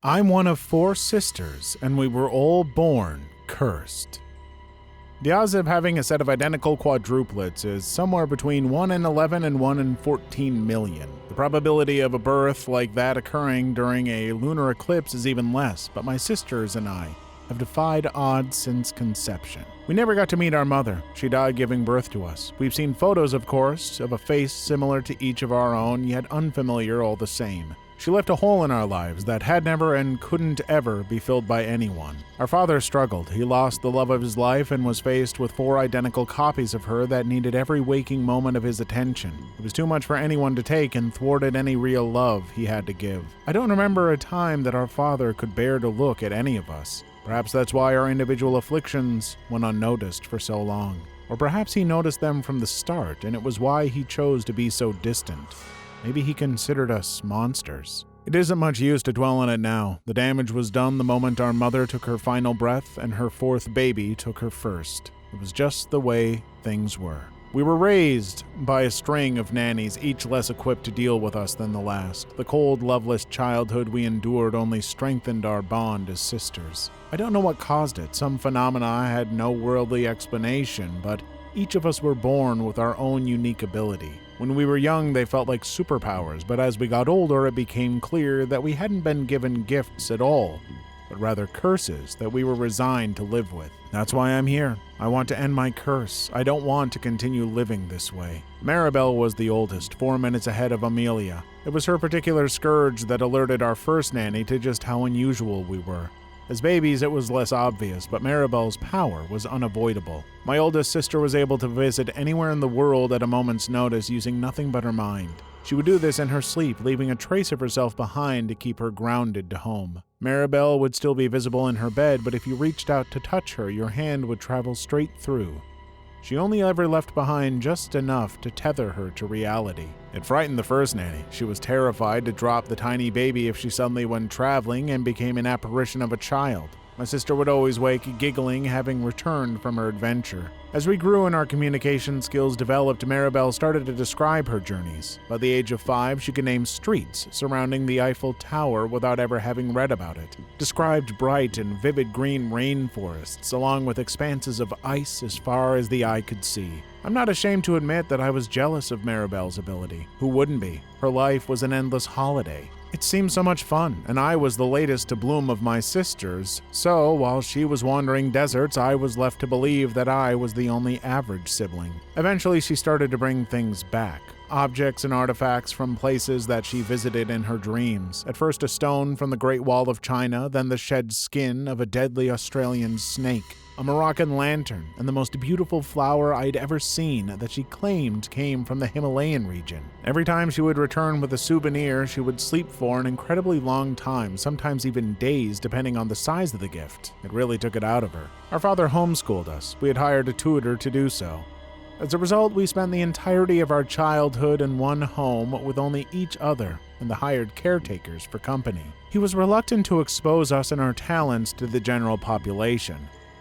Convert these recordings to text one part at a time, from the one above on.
I'm one of 4 sisters, and we were all born cursed. The odds of having a set of identical quadruplets is somewhere between 1 in 11 and 1 in 14 million. The probability of a birth like that occurring during a lunar eclipse is even less, but my sisters and I have defied odds since conception. We never got to meet our mother. She died giving birth to us. We've seen photos, of course, of a face similar to each of our own, yet unfamiliar all the same. She left a hole in our lives that had never and couldn't ever be filled by anyone. Our father struggled. He lost the love of his life and was faced with 4 identical copies of her that needed every waking moment of his attention. It was too much for anyone to take and thwarted any real love he had to give. I don't remember a time that our father could bear to look at any of us. Perhaps that's why our individual afflictions went unnoticed for so long. Or perhaps he noticed them from the start, and it was why he chose to be so distant. Maybe he considered us monsters. It isn't much use to dwell on it now. The damage was done the moment our mother took her final breath and her 4th baby took her first. It was just the way things were. We were raised by a string of nannies, each less equipped to deal with us than the last. The cold, loveless childhood we endured only strengthened our bond as sisters. I don't know what caused it. Some phenomena had no worldly explanation, but each of us were born with our own unique ability. When we were young, they felt like superpowers, but as we got older, it became clear that we hadn't been given gifts at all, but rather curses that we were resigned to live with. That's why I'm here. I want to end my curse. I don't want to continue living this way. Maribel was the oldest, 4 minutes ahead of Amelia. It was her particular scourge that alerted our first nanny to just how unusual we were. As babies, it was less obvious, but Maribel's power was unavoidable. My oldest sister was able to visit anywhere in the world at a moment's notice using nothing but her mind. She would do this in her sleep, leaving a trace of herself behind to keep her grounded to home. Maribel would still be visible in her bed, but if you reached out to touch her, your hand would travel straight through. She only ever left behind just enough to tether her to reality. It frightened the first nanny. She was terrified to drop the tiny baby if she suddenly went traveling and became an apparition of a child. My sister would always wake giggling, having returned from her adventure. As we grew and our communication skills developed, Maribel started to describe her journeys. By the age of 5, she could name streets surrounding the Eiffel Tower without ever having read about it. Described bright and vivid green rainforests, along with expanses of ice as far as the eye could see. I'm not ashamed to admit that I was jealous of Maribel's ability. Who wouldn't be? Her life was an endless holiday. It seemed so much fun, and I was the latest to bloom of my sisters, so while she was wandering deserts, I was left to believe that I was the only average sibling. Eventually, she started to bring things back. Objects and artifacts from places that she visited in her dreams. At first a stone from the Great Wall of China, then the shed skin of a deadly Australian snake, a Moroccan lantern, and the most beautiful flower I'd ever seen that she claimed came from the Himalayan region. Every time she would return with a souvenir, she would sleep for an incredibly long time, sometimes even days, depending on the size of the gift. It really took it out of her. Our father homeschooled us. We had hired a tutor to do so. As a result, we spent the entirety of our childhood in one home with only each other and the hired caretakers for company. He was reluctant to expose us and our talents to the general population.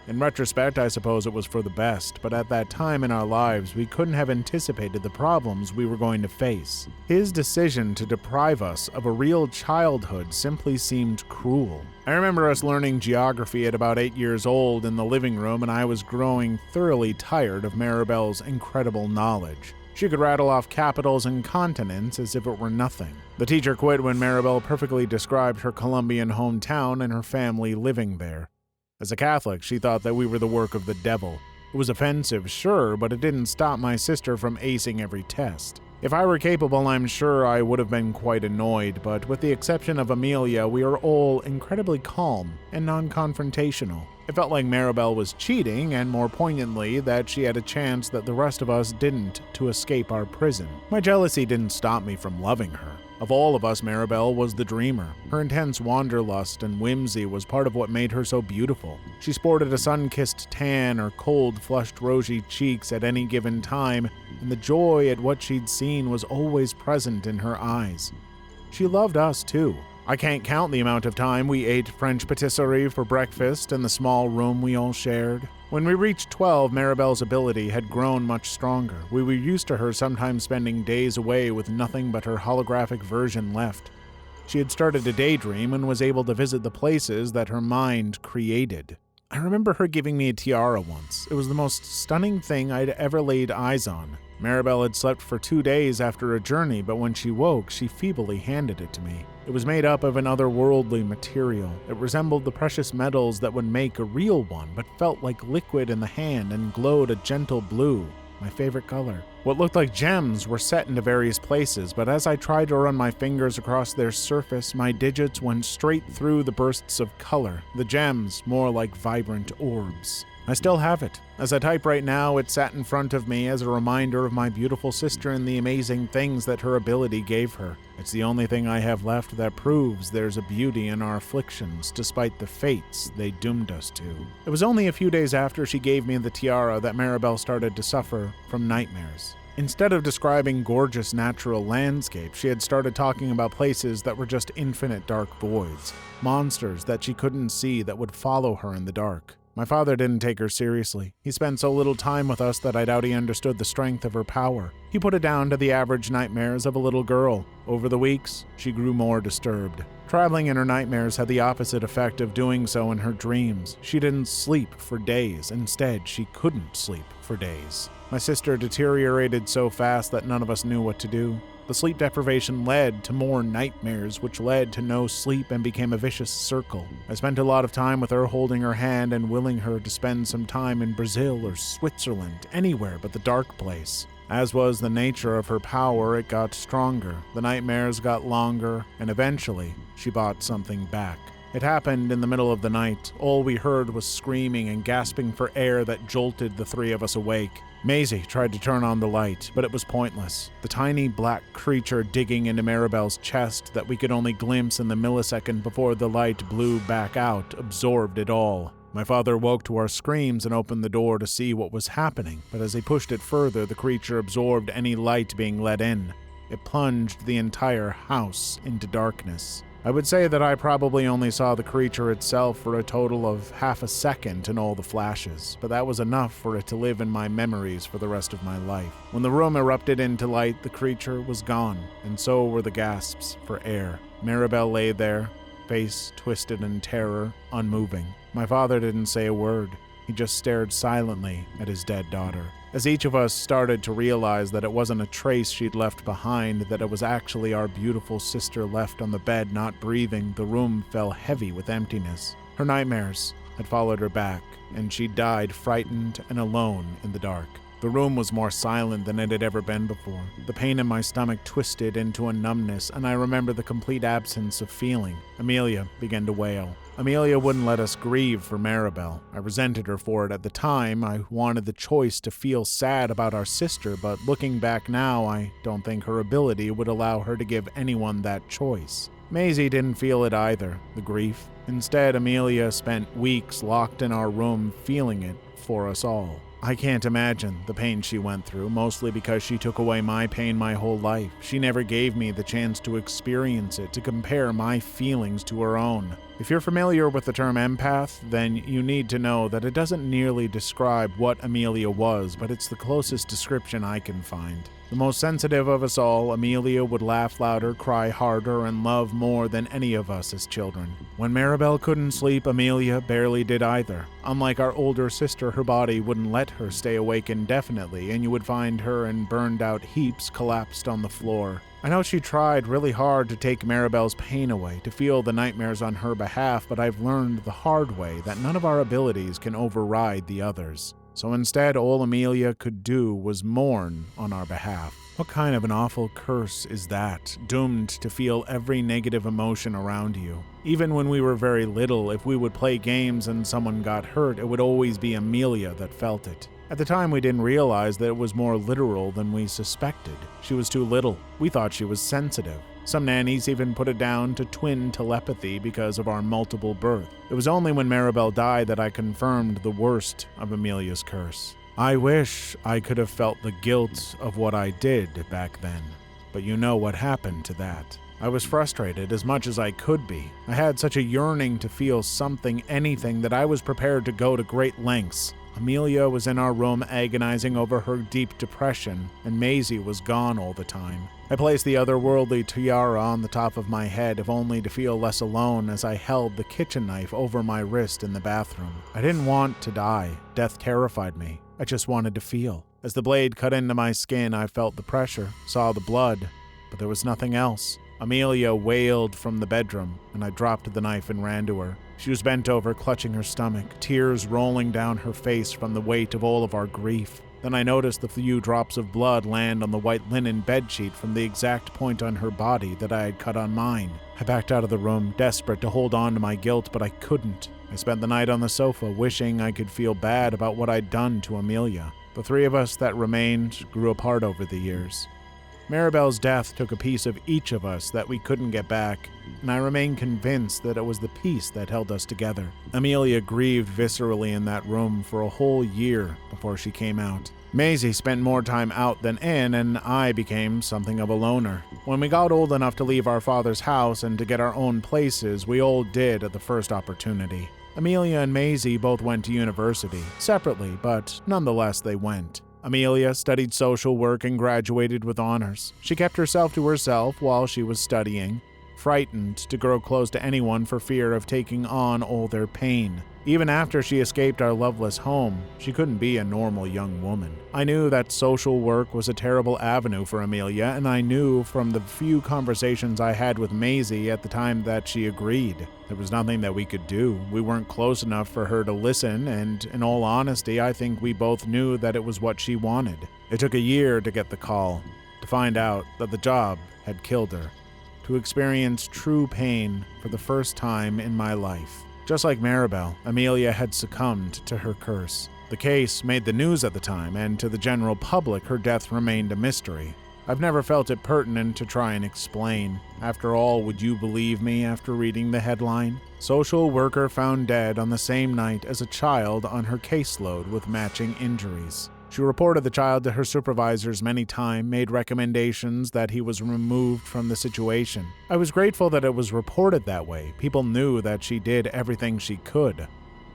In retrospect, I suppose it was for the best, but at that time in our lives, we couldn't have anticipated the problems we were going to face. His decision to deprive us of a real childhood simply seemed cruel. I remember us learning geography at about 8 years old in the living room, and I was growing thoroughly tired of Maribel's incredible knowledge. She could rattle off capitals and continents as if it were nothing. The teacher quit when Maribel perfectly described her Colombian hometown and her family living there. As a Catholic, she thought that we were the work of the devil. It was offensive, sure, but it didn't stop my sister from acing every test. If I were capable, I'm sure I would have been quite annoyed, but with the exception of Amelia, we were all incredibly calm and non-confrontational. It felt like Maribel was cheating, and more poignantly, that she had a chance that the rest of us didn't to escape our prison. My jealousy didn't stop me from loving her. Of all of us, Maribel was the dreamer. Her intense wanderlust and whimsy was part of what made her so beautiful. She sported a sun-kissed tan or cold, flushed rosy cheeks at any given time, and the joy at what she'd seen was always present in her eyes. She loved us, too. I can't count the amount of time we ate French patisserie for breakfast in the small room we all shared. When we reached 12, Maribel's ability had grown much stronger. We were used to her sometimes spending days away with nothing but her holographic version left. She had started to daydream and was able to visit the places that her mind created. I remember her giving me a tiara once. It was the most stunning thing I'd ever laid eyes on. Maribel had slept for 2 days after a journey, but when she woke, she feebly handed it to me. It was made up of an otherworldly material. It resembled the precious metals that would make a real one, but felt like liquid in the hand and glowed a gentle blue, my favorite color. What looked like gems were set into various places, but as I tried to run my fingers across their surface, my digits went straight through the bursts of color, the gems more like vibrant orbs. I still have it. As I type right now, it sat in front of me as a reminder of my beautiful sister and the amazing things that her ability gave her. It's the only thing I have left that proves there's a beauty in our afflictions, despite the fates they doomed us to. It was only a few days after she gave me the tiara that Maribel started to suffer from nightmares. Instead of describing gorgeous natural landscapes, she had started talking about places that were just infinite dark voids, monsters that she couldn't see that would follow her in the dark. My father didn't take her seriously. He spent so little time with us that I doubt he understood the strength of her power. He put it down to the average nightmares of a little girl. Over the weeks, she grew more disturbed. Traveling in her nightmares had the opposite effect of doing so in her dreams. She didn't sleep for days. Instead, she couldn't sleep for days. My sister deteriorated so fast that none of us knew what to do. The sleep deprivation led to more nightmares, which led to no sleep and became a vicious circle. I spent a lot of time with her, holding her hand and willing her to spend some time in Brazil or Switzerland, anywhere but the dark place. As was the nature of her power, it got stronger. The nightmares got longer, and eventually, she bought something back. It happened in the middle of the night. All we heard was screaming and gasping for air that jolted the three of us awake. Maisie tried to turn on the light, but it was pointless. The tiny black creature digging into Maribel's chest that we could only glimpse in the millisecond before the light blew back out absorbed it all. My father woke to our screams and opened the door to see what was happening, but as he pushed it further, the creature absorbed any light being let in. It plunged the entire house into darkness. I would say that I probably only saw the creature itself for a total of half a second in all the flashes, but that was enough for it to live in my memories for the rest of my life. When the room erupted into light, the creature was gone, and so were the gasps for air. Maribel lay there, face twisted in terror, unmoving. My father didn't say a word. He just stared silently at his dead daughter. As each of us started to realize that it wasn't a trace she'd left behind, that it was actually our beautiful sister left on the bed not breathing, the room fell heavy with emptiness. Her nightmares had followed her back, and she died frightened and alone in the dark. The room was more silent than it had ever been before. The pain in my stomach twisted into a numbness, and I remember the complete absence of feeling. Amelia began to wail. Amelia wouldn't let us grieve for Maribel. I resented her for it at the time. I wanted the choice to feel sad about our sister, but looking back now, I don't think her ability would allow her to give anyone that choice. Maisie didn't feel it either, the grief. Instead, Amelia spent weeks locked in our room, feeling it for us all. I can't imagine the pain she went through, mostly because she took away my pain my whole life. She never gave me the chance to experience it, to compare my feelings to her own. If you're familiar with the term empath, then you need to know that it doesn't nearly describe what Amelia was, but it's the closest description I can find. The most sensitive of us all, Amelia would laugh louder, cry harder, and love more than any of us as children. When Maribel couldn't sleep, Amelia barely did either. Unlike our older sister, her body wouldn't let her stay awake indefinitely, and you would find her in burned-out heaps collapsed on the floor. I know she tried really hard to take Maribel's pain away, to feel the nightmares on her behalf, but I've learned the hard way that none of our abilities can override the others. So instead, all Amelia could do was mourn on our behalf. What kind of an awful curse is that, doomed to feel every negative emotion around you? Even when we were very little, if we would play games and someone got hurt, it would always be Amelia that felt it. At the time, we didn't realize that it was more literal than we suspected. She was too little. We thought she was sensitive. Some nannies even put it down to twin telepathy because of our multiple birth. It was only when Maribel died that I confirmed the worst of Amelia's curse. I wish I could have felt the guilt of what I did back then, but you know what happened to that. I was frustrated as much as I could be. I had such a yearning to feel something, anything, that I was prepared to go to great lengths. Amelia was in our room agonizing over her deep depression, and Maisie was gone all the time. I placed the otherworldly tiara on the top of my head, if only to feel less alone as I held the kitchen knife over my wrist in the bathroom. I didn't want to die. Death terrified me. I just wanted to feel. As the blade cut into my skin, I felt the pressure, saw the blood, but there was nothing else. Amelia wailed from the bedroom, and I dropped the knife and ran to her. She was bent over, clutching her stomach, tears rolling down her face from the weight of all of our grief. Then I noticed the few drops of blood land on the white linen bedsheet from the exact point on her body that I had cut on mine. I backed out of the room, desperate to hold on to my guilt, but I couldn't. I spent the night on the sofa, wishing I could feel bad about what I'd done to Amelia. The three of us that remained grew apart over the years. Maribel's death took a piece of each of us that we couldn't get back, and I remain convinced that it was the piece that held us together. Amelia grieved viscerally in that room for a whole year before she came out. Maisie spent more time out than in, and I became something of a loner. When we got old enough to leave our father's house and to get our own places, we all did at the first opportunity. Amelia and Maisie both went to university, separately, but nonetheless they went. Amelia studied social work and graduated with honors. She kept herself to herself while she was studying, frightened to grow close to anyone for fear of taking on all their pain. Even after she escaped our loveless home, she couldn't be a normal young woman. I knew that social work was a terrible avenue for Amelia, and I knew from the few conversations I had with Maisie at the time that she agreed. There was nothing that we could do. We weren't close enough for her to listen, and in all honesty, I think we both knew that it was what she wanted. It took a year to get the call, to find out that the job had killed her, to experience true pain for the first time in my life. Just like Maribel, Amelia had succumbed to her curse. The case made the news at the time, and to the general public, her death remained a mystery. I've never felt it pertinent to try and explain. After all, would you believe me after reading the headline? Social worker found dead on the same night as a child on her caseload with matching injuries. She reported the child to her supervisors many times, made recommendations that he was removed from the situation. I was grateful that it was reported that way. People knew that she did everything she could.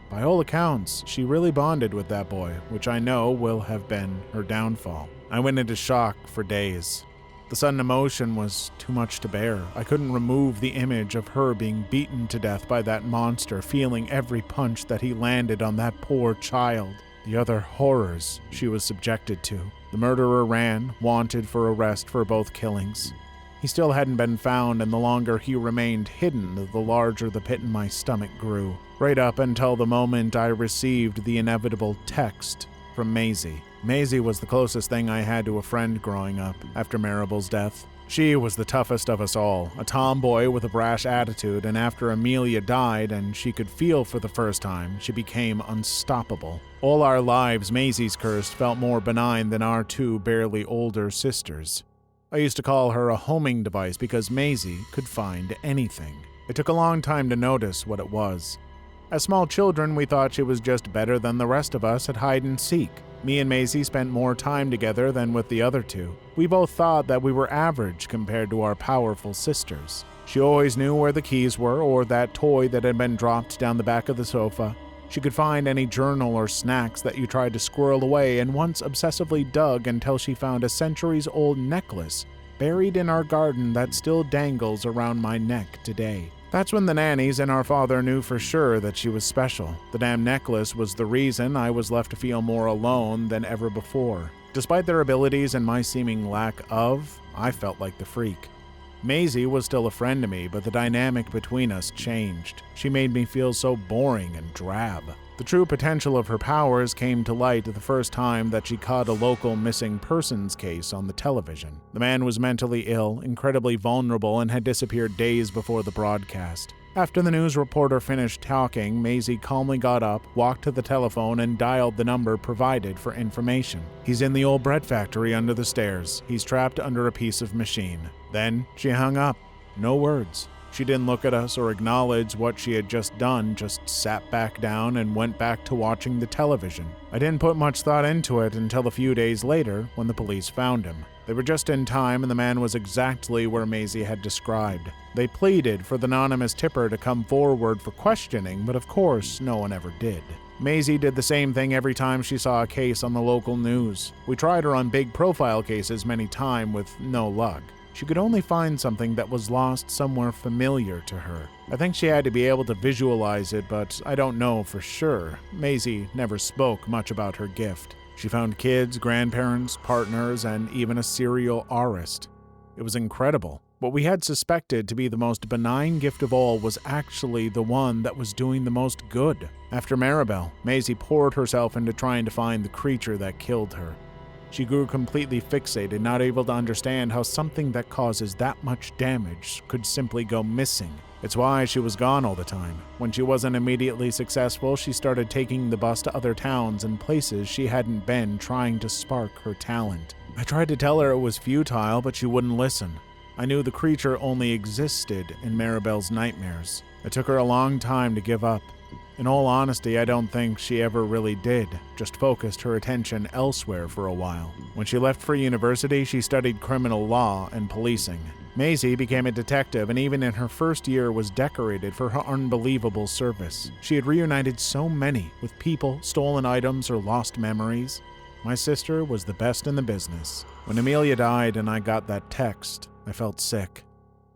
By all accounts, she really bonded with that boy, which I know will have been her downfall. I went into shock for days. The sudden emotion was too much to bear. I couldn't remove the image of her being beaten to death by that monster, feeling every punch that he landed on that poor child. The other horrors she was subjected to. The murderer ran, wanted for arrest for both killings. He still hadn't been found, and the longer he remained hidden, the larger the pit in my stomach grew, right up until the moment I received the inevitable text from Maisie. Maisie was the closest thing I had to a friend growing up after Maribel's death. She was the toughest of us all, a tomboy with a brash attitude, and after Amelia died and she could feel for the first time, she became unstoppable. All our lives, Maisie's curse felt more benign than our two barely older sisters. I used to call her a homing device because Maisie could find anything. It took a long time to notice what it was. As small children, we thought she was just better than the rest of us at hide and seek. Me and Maisie spent more time together than with the other two. We both thought that we were average compared to our powerful sisters. She always knew where the keys were or that toy that had been dropped down the back of the sofa. She could find any journal or snacks that you tried to squirrel away, and once obsessively dug until she found a centuries-old necklace buried in our garden that still dangles around my neck today. That's when the nannies and our father knew for sure that she was special. The damn necklace was the reason I was left to feel more alone than ever before. Despite their abilities and my seeming lack of, I felt like the freak. Maisie was still a friend to me, but the dynamic between us changed. She made me feel so boring and drab. The true potential of her powers came to light the first time that she caught a local missing persons case on the television. The man was mentally ill, incredibly vulnerable, and had disappeared days before the broadcast. After the news reporter finished talking, Maisie calmly got up, walked to the telephone, and dialed the number provided for information. "He's in the old bread factory under the stairs. He's trapped under a piece of machine." Then she hung up. No words. She didn't look at us or acknowledge what she had just done, just sat back down and went back to watching the television. I didn't put much thought into it until a few days later when the police found him. They were just in time and the man was exactly where Maisie had described. They pleaded for the anonymous tipper to come forward for questioning, but of course no one ever did. Maisie did the same thing every time she saw a case on the local news. We tried her on big profile cases many times with no luck. She could only find something that was lost somewhere familiar to her. I think she had to be able to visualize it, but I don't know for sure. Maisie never spoke much about her gift. She found kids, grandparents, partners, and even a serial aurist. It was incredible. What we had suspected to be the most benign gift of all was actually the one that was doing the most good. After Maribel, Maisie poured herself into trying to find the creature that killed her. She grew completely fixated, not able to understand how something that causes that much damage could simply go missing. It's why she was gone all the time. When she wasn't immediately successful, she started taking the bus to other towns and places she hadn't been, trying to spark her talent. I tried to tell her it was futile, but she wouldn't listen. I knew the creature only existed in Maribel's nightmares. It took her a long time to give up. In all honesty, I don't think she ever really did, just focused her attention elsewhere for a while. When she left for university, she studied criminal law and policing. Maisie became a detective, and even in her first year was decorated for her unbelievable service. She had reunited so many with people, stolen items, or lost memories. My sister was the best in the business. When Amelia died and I got that text, I felt sick.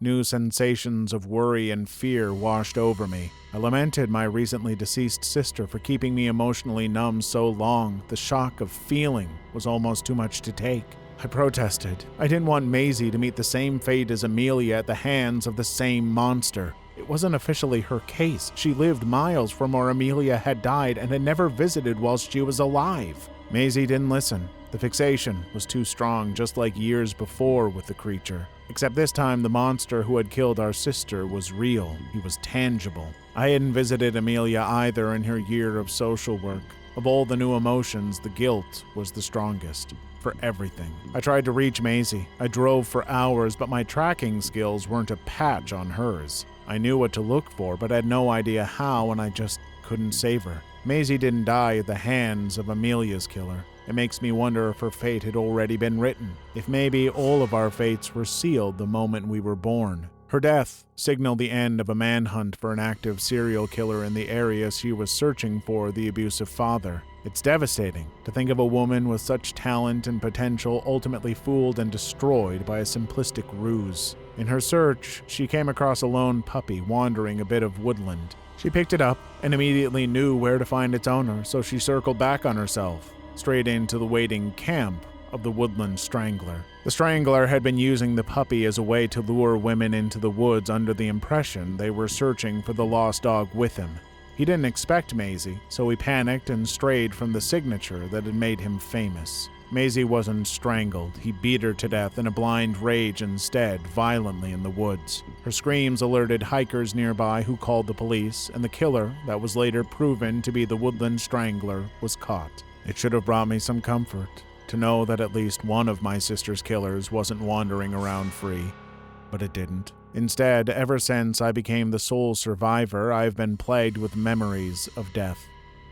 New sensations of worry and fear washed over me. I lamented my recently deceased sister for keeping me emotionally numb so long. The shock of feeling was almost too much to take. I protested. I didn't want Maisie to meet the same fate as Amelia at the hands of the same monster. It wasn't officially her case. She lived miles from where Amelia had died and had never visited while she was alive. Maisie didn't listen. The fixation was too strong, just like years before with the creature. Except this time, the monster who had killed our sister was real. He was tangible. I hadn't visited Amelia either in her year of social work. Of all the new emotions, the guilt was the strongest. For everything. I tried to reach Maisie. I drove for hours, but my tracking skills weren't a patch on hers. I knew what to look for, but had no idea how, and I just couldn't save her. Maisie didn't die at the hands of Amelia's killer. It makes me wonder if her fate had already been written, if maybe all of our fates were sealed the moment we were born. Her death signaled the end of a manhunt for an active serial killer in the area she was searching for the abusive father. It's devastating to think of a woman with such talent and potential ultimately fooled and destroyed by a simplistic ruse. In her search, she came across a lone puppy wandering a bit of woodland. She picked it up and immediately knew where to find its owner, so she circled back on herself, straight into the waiting camp of the woodland strangler. The strangler had been using the puppy as a way to lure women into the woods under the impression they were searching for the lost dog with him. He didn't expect Maisie, so he panicked and strayed from the signature that had made him famous. Maisie wasn't strangled. He beat her to death in a blind rage instead, violently in the woods. Her screams alerted hikers nearby who called the police, and the killer, that was later proven to be the woodland strangler, was caught. It should have brought me some comfort to know that at least one of my sister's killers wasn't wandering around free, but it didn't. Instead, ever since I became the sole survivor, I've been plagued with memories of death.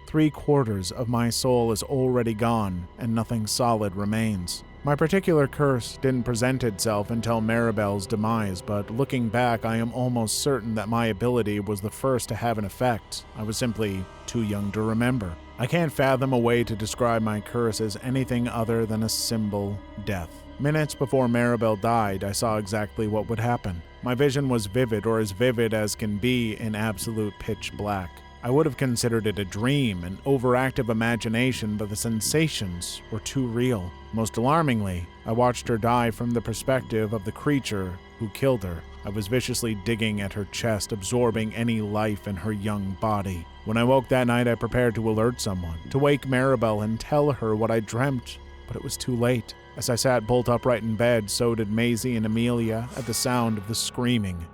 3/4 of my soul is already gone, and nothing solid remains. My particular curse didn't present itself until Maribel's demise, but looking back, I am almost certain that my ability was the first to have an effect. I was simply too young to remember. I can't fathom a way to describe my curse as anything other than a symbol: death. Minutes before Maribel died, I saw exactly what would happen. My vision was vivid, or as vivid as can be in absolute pitch black. I would have considered it a dream, an overactive imagination, but the sensations were too real. Most alarmingly, I watched her die from the perspective of the creature who killed her. I was viciously digging at her chest, absorbing any life in her young body. When I woke that night, I prepared to alert someone, to wake Maribel and tell her what I dreamt, but it was too late. As I sat bolt upright in bed, so did Maisie and Amelia at the sound of the screaming.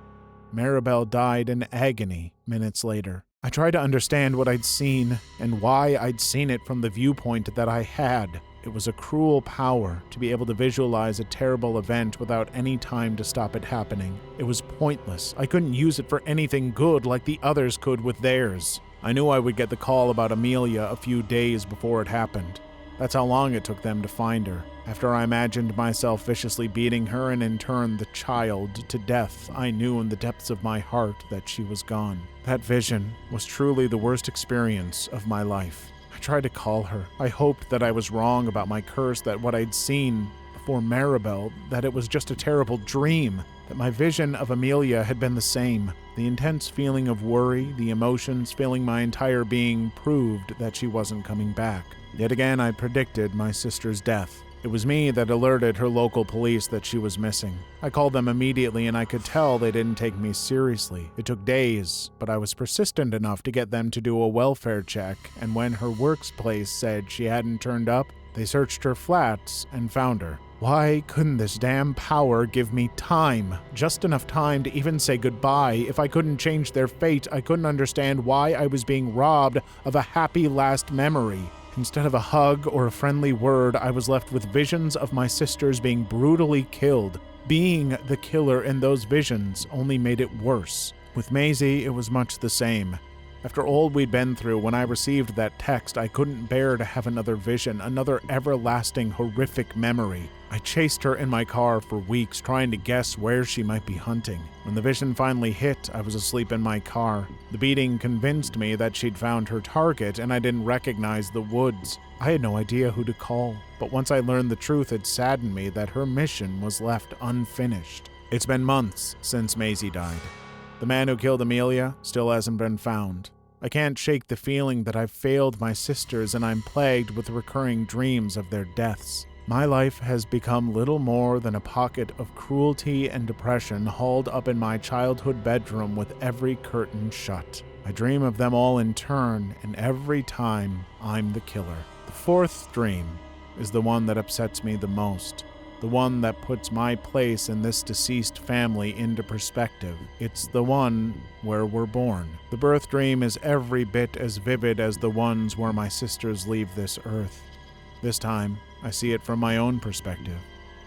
Maribel died in agony minutes later. I tried to understand what I'd seen and why I'd seen it from the viewpoint that I had. It was a cruel power to be able to visualize a terrible event without any time to stop it happening. It was pointless. I couldn't use it for anything good like the others could with theirs. I knew I would get the call about Amelia a few days before it happened. That's how long it took them to find her. After I imagined myself viciously beating her and in turn the child to death, I knew in the depths of my heart that she was gone. That vision was truly the worst experience of my life. I tried to call her. I hoped that I was wrong about my curse, that what I'd seen before Maribel, that it was just a terrible dream, that my vision of Amelia had been the same. The intense feeling of worry, the emotions filling my entire being proved that she wasn't coming back. Yet again, I predicted my sister's death. It was me that alerted her local police that she was missing. I called them immediately and I could tell they didn't take me seriously. It took days, but I was persistent enough to get them to do a welfare check, and when her workplace said she hadn't turned up, they searched her flats and found her. Why couldn't this damn power give me time? Just enough time to even say goodbye. If I couldn't change their fate, I couldn't understand why I was being robbed of a happy last memory. Instead of a hug or a friendly word, I was left with visions of my sisters being brutally killed. Being the killer in those visions only made it worse. With Maisie, it was much the same. After all we'd been through, when I received that text, I couldn't bear to have another vision, another everlasting, horrific memory. I chased her in my car for weeks, trying to guess where she might be hunting. When the vision finally hit, I was asleep in my car. The beating convinced me that she'd found her target, and I didn't recognize the woods. I had no idea who to call, but once I learned the truth, it saddened me that her mission was left unfinished. It's been months since Maisie died. The man who killed Amelia still hasn't been found. I can't shake the feeling that I've failed my sisters and I'm plagued with recurring dreams of their deaths. My life has become little more than a pocket of cruelty and depression hauled up in my childhood bedroom with every curtain shut. I dream of them all in turn, and every time I'm the killer. The fourth dream is the one that upsets me the most. The one that puts my place in this deceased family into perspective. It's the one where we're born. The birth dream is every bit as vivid as the ones where my sisters leave this earth. This time, I see it from my own perspective.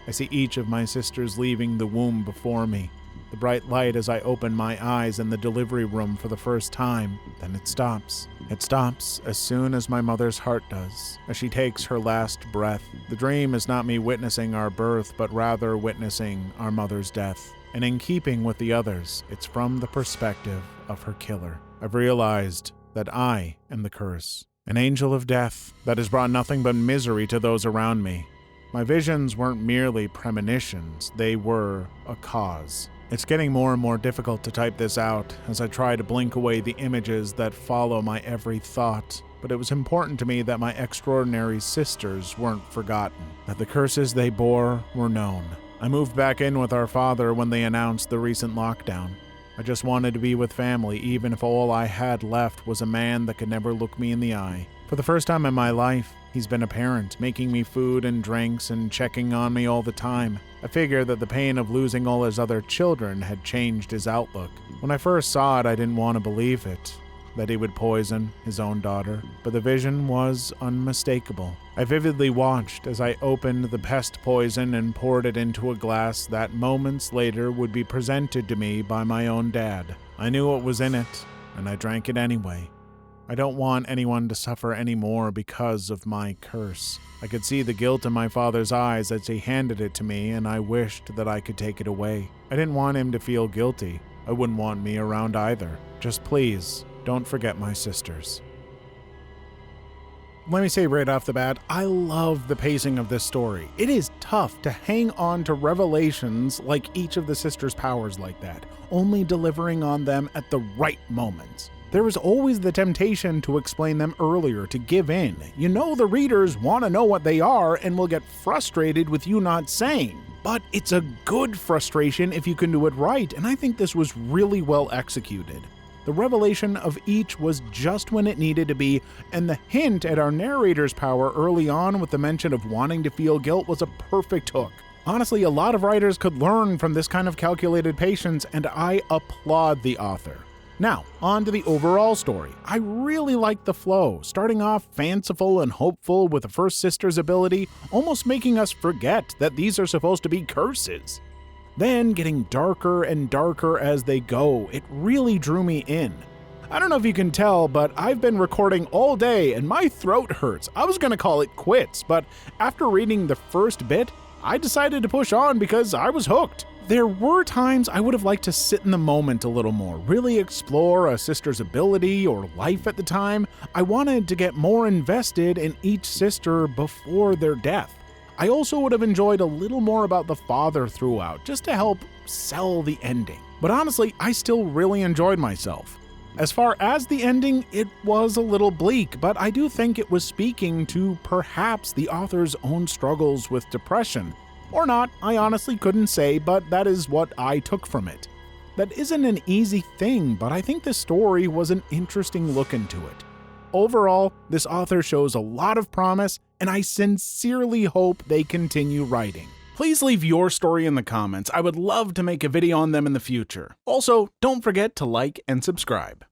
I see each of my sisters leaving the womb before me. The bright light as I open my eyes in the delivery room for the first time. Then it stops. It stops as soon as my mother's heart does, as she takes her last breath. The dream is not me witnessing our birth, but rather witnessing our mother's death. And in keeping with the others, it's from the perspective of her killer. I've realized that I am the curse. An angel of death that has brought nothing but misery to those around me. My visions weren't merely premonitions, they were a cause. It's getting more and more difficult to type this out as I try to blink away the images that follow my every thought, but it was important to me that my extraordinary sisters weren't forgotten, that the curses they bore were known. I moved back in with our father when they announced the recent lockdown. I just wanted to be with family, even if all I had left was a man that could never look me in the eye. For the first time in my life, he's been a parent, making me food and drinks and checking on me all the time. I figured that the pain of losing all his other children had changed his outlook. When I first saw it, I didn't want to believe it, that he would poison his own daughter, but the vision was unmistakable. I vividly watched as I opened the pest poison and poured it into a glass that moments later would be presented to me by my own dad. I knew what was in it, and I drank it anyway. I don't want anyone to suffer anymore because of my curse. I could see the guilt in my father's eyes as he handed it to me, and I wished that I could take it away. I didn't want him to feel guilty. I wouldn't want me around either. Just please, don't forget my sisters. Let me say right off the bat, I love the pacing of this story. It is tough to hang on to revelations like each of the sisters' powers like that, only delivering on them at the right moments. There is always the temptation to explain them earlier, to give in. You know the readers want to know what they are and will get frustrated with you not saying. But it's a good frustration if you can do it right, and I think this was really well executed. The revelation of each was just when it needed to be, and the hint at our narrator's power early on with the mention of wanting to feel guilt was a perfect hook. Honestly, a lot of writers could learn from this kind of calculated patience, and I applaud the author. Now, on to the overall story. I really like the flow, starting off fanciful and hopeful with the first sister's ability, almost making us forget that these are supposed to be curses. Then getting darker and darker as they go, it really drew me in. I don't know if you can tell, but I've been recording all day and my throat hurts. I was gonna call it quits, but after reading the first bit, I decided to push on because I was hooked. There were times I would have liked to sit in the moment a little more, really explore a sister's ability or life at the time. I wanted to get more invested in each sister before their death. I also would have enjoyed a little more about the father throughout, just to help sell the ending. But honestly, I still really enjoyed myself. As far as the ending, it was a little bleak, but I do think it was speaking to perhaps the author's own struggles with depression. Or not, I honestly couldn't say, but that is what I took from it. That isn't an easy thing, but I think the story was an interesting look into it. Overall, this author shows a lot of promise, and I sincerely hope they continue writing. Please leave your story in the comments. I would love to make a video on them in the future. Also, don't forget to like and subscribe.